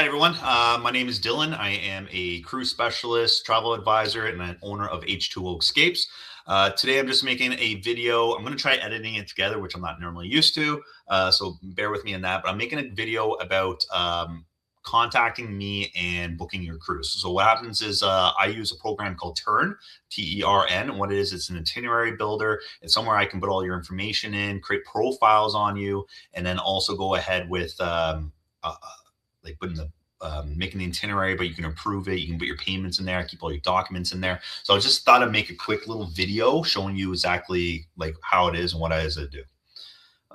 Hi, everyone. My name is Dylan. I am a cruise specialist, travel advisor, and an owner of H2O Escapes. Today, I'm just making a video. I'm going to try editing it together, which I'm not normally used to. So bear with me in that. But I'm making a video about contacting me and booking your cruise. So what happens is I use a program called Tern, T-E-R-N. And what it is, it's an itinerary builder. It's somewhere I can put all your information in, create profiles on you, and then also go ahead with like putting the making the itinerary, but you can approve it. You can put your payments in there, keep all your documents in there. So I just thought I'd make a quick little video showing you exactly like how it is and what it is I do.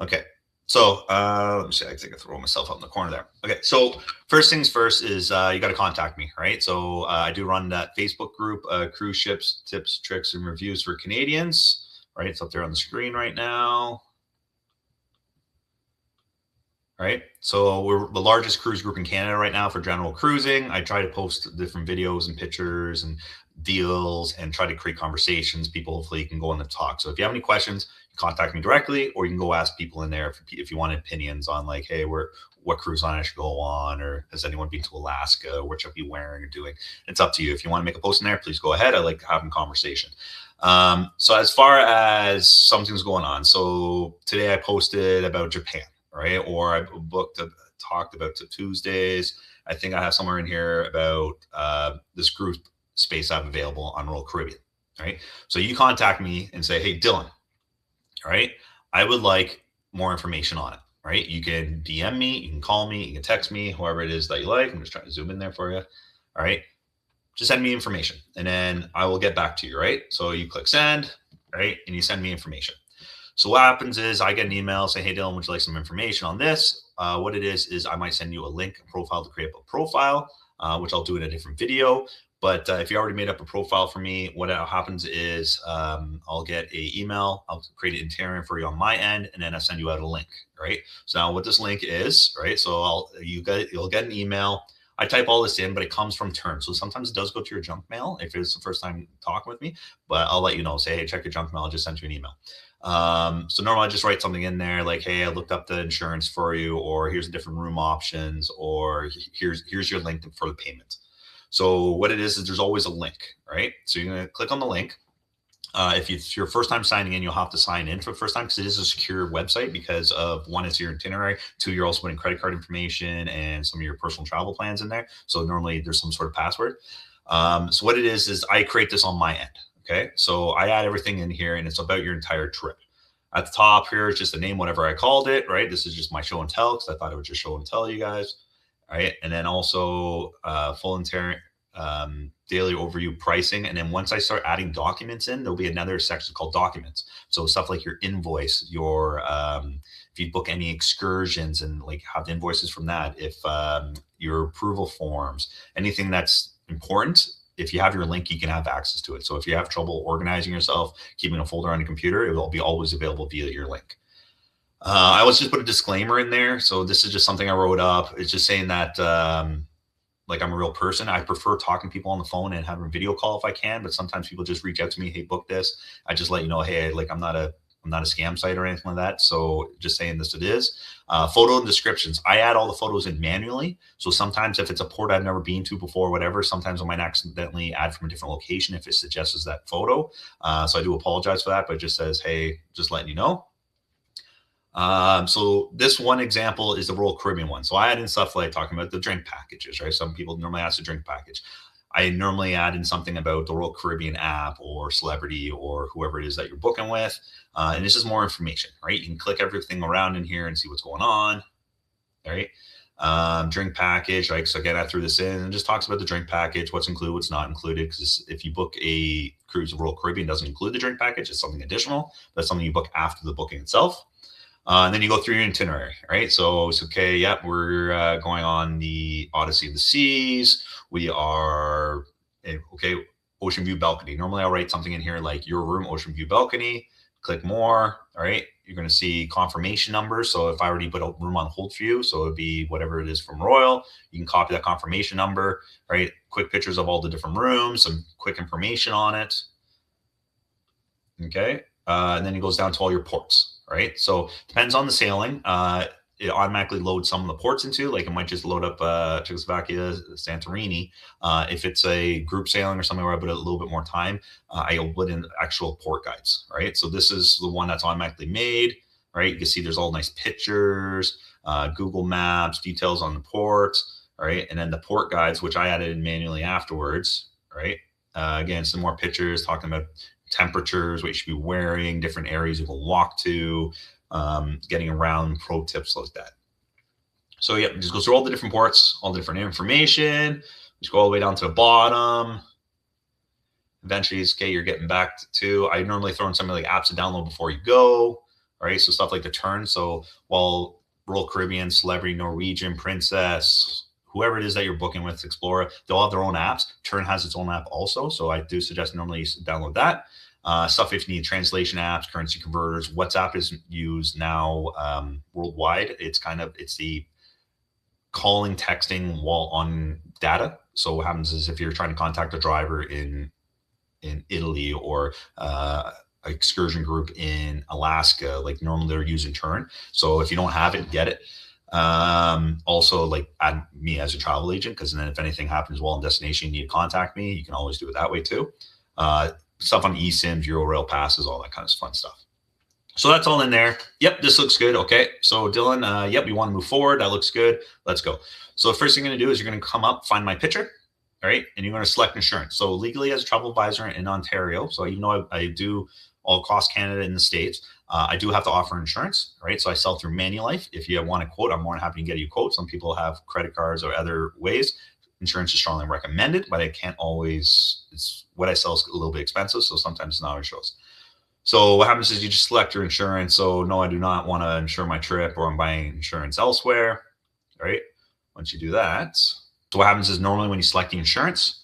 Okay. So let me see. I think I throw myself up in the corner there. Okay. So first things first is you got to contact me, right? So I do run that Facebook group, Cruise Ships, Tips, Tricks, and Reviews for Canadians. Right. It's up there on the screen right now. Right. So we're the largest cruise group in Canada right now for general cruising. I try to post different videos and pictures and deals and try to create conversations. People hopefully can go in and talk. So if you have any questions, contact me directly, or you can go ask people in there if you want opinions on like, hey, what cruise line I should go on, or has anyone been to Alaska? What should I be wearing or doing? It's up to you. If you want to make a post in there, please go ahead. I like having conversation. So as far as something's going on, so today I posted about Japan. Right? Or I talked about the Tuesdays. I think I have somewhere in here about this group space I have available on Royal Caribbean. Right? So you contact me and say, hey, Dylan, right? I would like more information on it. Right? You can DM me, you can call me, you can text me, whoever it is that you like. I'm just trying to zoom in there for you. All right. Just send me information and then I will get back to you. Right? So you click send, right? And you send me information. So what happens is I get an email saying, hey, Dylan, would you like some information on this? What it is I might send you a link, a profile to create a profile, which I'll do in a different video. But if you already made up a profile for me, what happens is I'll get an email. I'll create an itinerary for you on my end, and then I'll send you out a link, right? So now what this link is, right? So you'll get an email. I type all this in, but it comes from Tern. So sometimes it does go to your junk mail if it's the first time talking with me, but I'll let you know. Say, hey, check your junk mail. I just sent you an email. So normally I just write something in there like, hey, I looked up the insurance for you, or here's the different room options, or here's your link for the payment. So what it is there's always a link, right? So you're going to click on the link. If it's your first time signing in, you'll have to sign in for the first time because it is a secure website because of one, it's your itinerary. Two, you're also putting credit card information and some of your personal travel plans in there. So normally there's some sort of password. So what it is I create this on my end. Okay. So I add everything in here and it's about your entire trip. At the top here is just the name, whatever I called it, right? This is just my show and tell because I thought it would just show and tell you guys. All right. And then also full entire daily overview pricing. And then once I start adding documents in, there'll be another section called documents. So stuff like your invoice, your if you book any excursions and like have the invoices from that, if your approval forms, anything that's important. If you have your link, you can have access to it. So if you have trouble organizing yourself, keeping a folder on your computer, it will be always available via your link. I always just put a disclaimer in there. So this is just something I wrote up. It's just saying that like I'm a real person. I prefer talking to people on the phone and having a video call if I can, but sometimes people just reach out to me, hey, book this. I just let you know, hey, like I'm not a scam site or anything like that. So just saying this, it is. Photo and descriptions. I add all the photos in manually. So sometimes if it's a port I've never been to before, whatever, sometimes I might accidentally add from a different location if it suggests that photo. So I do apologize for that, but it just says, hey, just letting you know. So this one example is the Royal Caribbean one. So I add in stuff like talking about the drink packages, right? Some people normally ask the drink package. I normally add in something about the Royal Caribbean app or celebrity or whoever it is that you're booking with. And it's just more information, right? You can click everything around in here and see what's going on, right? Drink package, right? So again, I threw this in and just talks about the drink package, what's included, what's not included. Because if you book a cruise of Royal Caribbean, it doesn't include the drink package. It's something additional. That's something you book after the booking itself. And then you go through your itinerary, right? So it's okay. Yep, we're going on the Odyssey of the Seas. We are okay. Ocean view balcony. Normally, I'll write something in here like your room, ocean view balcony. Click more. All right, you're going to see confirmation numbers. So if I already put a room on hold for you, so it'd be whatever it is from Royal. You can copy that confirmation number. Right, quick pictures of all the different rooms, some quick information on it. Okay, and then it goes down to all your ports. Right. So depends on the sailing. it automatically loads some of the ports into, like it might just load up Czechoslovakia, Santorini. If it's a group sailing or something where I put a little bit more time, I'll put in actual port guides, right? So this is the one that's automatically made, right? You can see there's all nice pictures, Google Maps, details on the ports, right? And then the port guides, which I added manually afterwards, right? Again, some more pictures talking about temperatures, what you should be wearing, different areas you can walk to, getting around, pro tips like that. So yeah, just go through all the different ports, all the different information. Just go all the way down to the bottom. Eventually, it's okay, you're getting back to, I normally throw in some like apps to download before you go, right? So stuff like the Tern. So while Royal Caribbean, Celebrity, Norwegian, Princess, whoever it is that you're booking with, Explorer, they'll have their own apps. Tern has its own app also. So I do suggest normally you download that. Stuff if you need translation apps, currency converters. WhatsApp is used now worldwide. It's the calling, texting while on data. So what happens is if you're trying to contact a driver in Italy or excursion group in Alaska, like normally they're using Tern. So if you don't have it, get it. Also like add me as a travel agent, because then if anything happens while in destination, you need to contact me. You can always do it that way too. Stuff on eSIMs, Eurail passes, all that kind of fun stuff. So that's all in there. Yep, this looks good. Okay, so Dylan, yep, we want to move forward. That looks good. Let's go. So the first thing you're going to do is you're going to come up, find my picture, all right, and you're going to select insurance. So legally as a travel advisor in Ontario, so even though I do all across Canada and the States, I do have to offer insurance, right? So I sell through Manulife. If you want a quote, I'm more than happy to get you a quote. Some people have credit cards or other ways. Insurance is strongly recommended, but I can't always, what I sell is a little bit expensive, so sometimes it's not insurance. So what happens is you just select your insurance. So no, I do not want to insure my trip, or I'm buying insurance elsewhere, right? Once you do that, so what happens is normally when you select the insurance,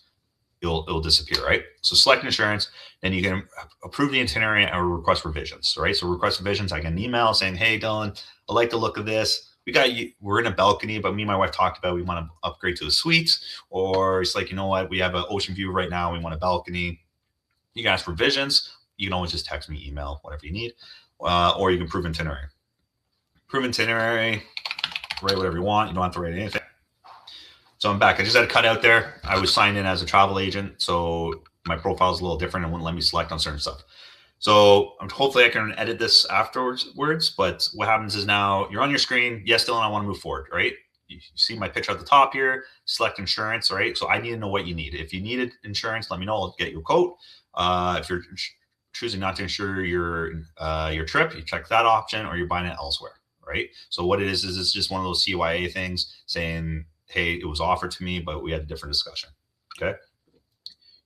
it'll disappear, right? So select insurance, then you can approve the itinerary or request revisions, right? So request revisions, I get an email saying, hey, Dylan, I like the look of this. We're in a balcony, but me and my wife talked about we want to upgrade to a suite, or it's like, you know what, we have an ocean view right now, we want a balcony. You can ask for revisions. You can always just text me, email, whatever you need, or you can prove itinerary. Prove itinerary, write whatever you want. You don't have to write anything. So I'm back. I just had a cut out there. I was signed in as a travel agent, so my profile is a little different and wouldn't let me select on certain stuff. So hopefully I can edit this afterwards. But what happens is now you're on your screen. Yes, Dylan, I want to move forward, right? You see my picture at the top here. Select insurance, right? So I need to know what you need. If you needed insurance, let me know. I'll get you a quote. If you're choosing not to insure your trip, you check that option, or you're buying it elsewhere, right? So what it is it's just one of those CYA things saying, hey, it was offered to me, but we had a different discussion. Okay.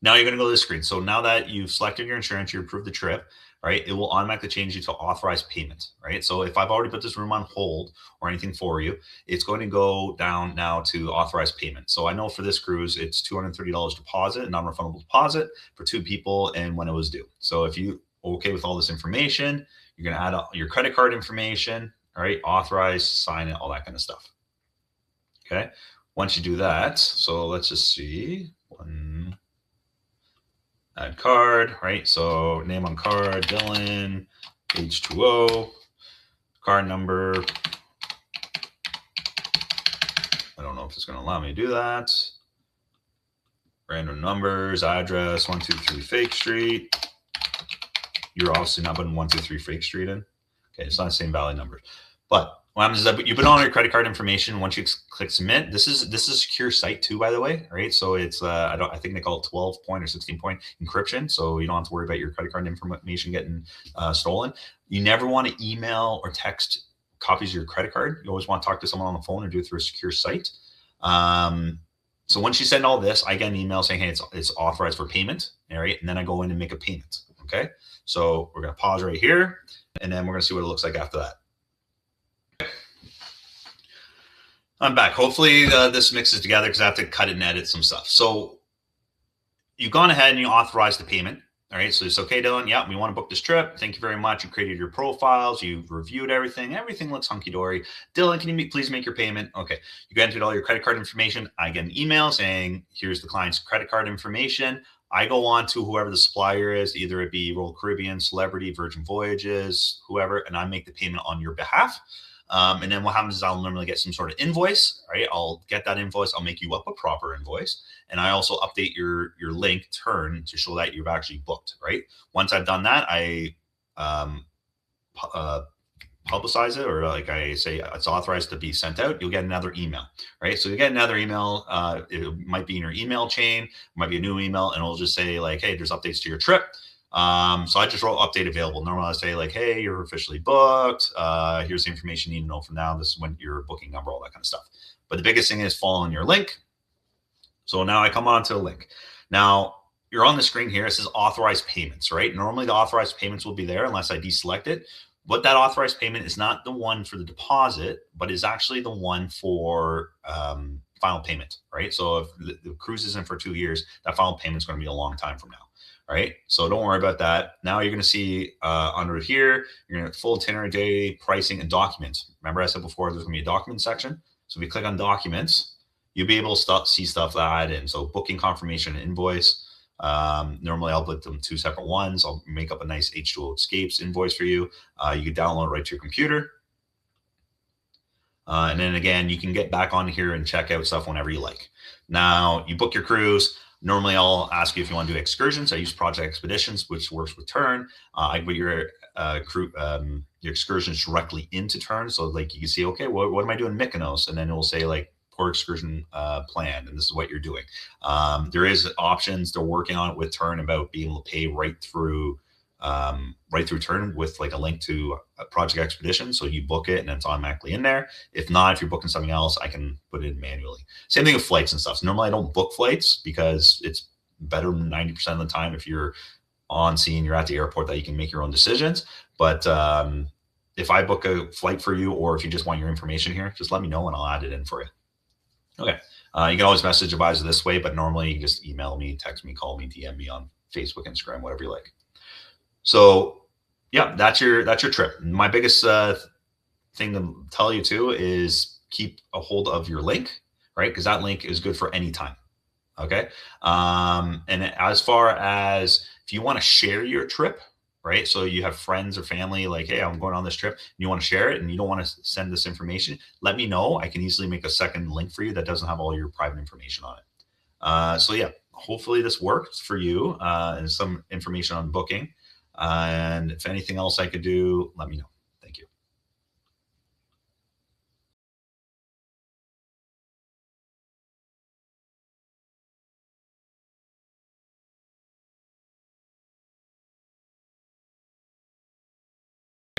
Now you're going to go to the screen. So now that you've selected your insurance, you approved the trip, right? It will automatically change you to authorized payment, right? So if I've already put this room on hold or anything for you, it's going to go down now to authorized payment. So I know for this cruise, it's $230 deposit, non-refundable deposit for 2 people and when it was due. So if you are okay with all this information, you're going to add your credit card information, all right? Authorize, sign it, all that kind of stuff. Okay. Once you do that, so let's just see, add card, right? So name on card, Dylan, H2O, card number. I don't know if it's going to allow me to do that. Random numbers, address, 123 Fake Street. You're obviously not putting 123 Fake Street in. Okay, it's not the same valid numbers. But what happens is that you put on your credit card information. Once you click submit, this is a secure site too, by the way, right? So it's I think they call it 12-point or 16-point encryption, so you don't have to worry about your credit card information getting stolen. You never want to email or text copies of your credit card. You always want to talk to someone on the phone or do it through a secure site. So once you send all this, I get an email saying, hey, it's authorized for payment, all right? And then I go in and make a payment. Okay, so we're gonna pause right here, and then we're gonna see what it looks like after that. I'm back. Hopefully this mixes together because I have to cut and edit some stuff. So you've gone ahead and you authorized the payment. All right. So it's okay, Dylan. Yeah, we want to book this trip. Thank you very much. You created your profiles. You've reviewed everything. Everything looks hunky-dory. Dylan, can you please make your payment? Okay. You entered all your credit card information. I get an email saying, here's the client's credit card information. I go on to whoever the supplier is, either it be Royal Caribbean, Celebrity, Virgin Voyages, whoever, and I make the payment on your behalf. And then what happens is I'll normally get some sort of invoice, right? I'll get that invoice. I'll make you up a proper invoice. And I also update your link Tern to show that you've actually booked, right? Once I've done that, I publicize it, or like I say, it's authorized to be sent out. You'll get another email, right? So you get another email. It might be in your email chain, it might be a new email, and it'll just say like, hey, there's updates to your trip. So I just wrote update available. Normally I say like, hey, you're officially booked. Here's the information you need to know from now. This is when your booking number, all that kind of stuff. But the biggest thing is following your link. So now I come on to a link. Now you're on the screen here. It says authorized payments, right? Normally the authorized payments will be there unless I deselect it. But that authorized payment is not the one for the deposit, but is actually the one for final payment, right? So if the cruise isn't for 2 years, that final payment is going to be a long time from now. Right. So don't worry about that. Now you're going to see under here, you're going to full itinerary day, pricing, and documents. Remember I said before, there's going to be a document section. So if you click on documents, you'll be able to see stuff that I add in. So booking confirmation and invoice. Normally I'll put them 2 separate ones. I'll make up a nice H2O Escapes invoice for you. You can download it right to your computer. And then again, you can get back on here and check out stuff whenever you like. Now you book your cruise. Normally, I'll ask you if you want to do excursions. I use Project Expeditions, which works with Tern. I put your excursions directly into Tern, so like you can see, okay, what am I doing in Mykonos? And then it will say like per excursion plan, and this is what you're doing. There is options. They're working on it with Tern about being able to pay right through Tern with like a link to Project Expedition. So you book it and it's automatically in there. If not, if you're booking something else, I can put it in manually. Same thing with flights and stuff. So normally I don't book flights because it's better 90% of the time if you're on scene, you're at the airport, that you can make your own decisions. But if I book a flight for you, or if you just want your information here, just let me know and I'll add it in for you. Okay. You can always message advisor this way, but normally you can just email me, text me, call me, DM me on Facebook, Instagram, whatever you like. So yeah, that's your trip. My biggest thing to tell you too is keep a hold of your link, right? Because that link is good for any time. Okay. And as far as if you want to share your trip, right? So you have friends or family like, hey, I'm going on this trip, and you want to share it and you don't want to send this information, let me know. I can easily make a second link for you that doesn't have all your private information on it. So yeah, hopefully this works for you and some information on booking. And if anything else I could do, let me know.